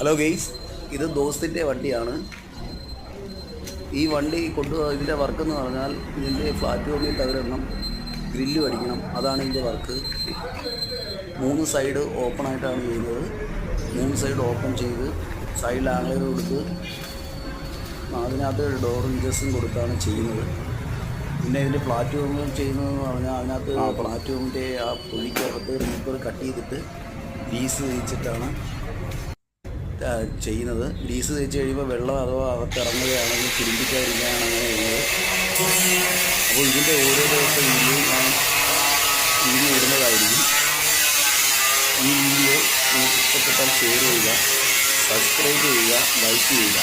Hello guys, ഇത് ദോസ്തിൻ്റെ വണ്ടിയാണ്. ഈ വണ്ടി ഇതിൻ്റെ വർക്ക് എന്ന് പറഞ്ഞാൽ ഇതിൻ്റെ പ്ലാറ്റ്ഫോമിൽ തകരണം, ഗ്രില്ല് അടിക്കണം. അതാണ് ഇതിൻ്റെ വർക്ക്. 3 സൈഡ് ഓപ്പൺ ആയിട്ടാണ് ചെയ്യുന്നത്. 3 സൈഡ് ഓപ്പൺ ചെയ്ത് സൈഡിൽ ആംഗ്ലർ കൊടുത്ത് അതിനകത്ത് ഡോർ ഇഞ്ചസും കൊടുത്താണ് ചെയ്യുന്നത്. പിന്നെ ഇതിൻ്റെ പ്ലാറ്റ്ഫോമിൽ ചെയ്യുന്നതെന്ന് പറഞ്ഞാൽ അതിനകത്ത് പ്ലാറ്റ്ഫോമിൻ്റെ ആ പുള്ളിക്കകത്ത് റിപ്പർ കട്ട് ചെയ്തിട്ട് ലീസ് തേച്ചിട്ടാണ് ചെയ്യുന്നത്. ലീസ് തേച്ച് കഴിയുമ്പോൾ വെള്ളം അഥവാ അകത്ത് ഇറങ്ങുകയാണെങ്കിൽ തിരുമ്പിക്കാതിരിക്കാനാണ് അങ്ങനെ ചെയ്യുന്നത്. അപ്പോൾ ഇതിൻ്റെ ഓരോ ദിവസത്തെ വീഡിയോ ഞാൻ ഇടുന്നതായിരിക്കും. ഈ വീഡിയോ നിങ്ങൾക്ക് ഇഷ്ടപ്പെട്ടാൽ ഷെയർ ചെയ്യുക, സബ്സ്ക്രൈബ് ചെയ്യുക, ലൈക്ക് ചെയ്യുക.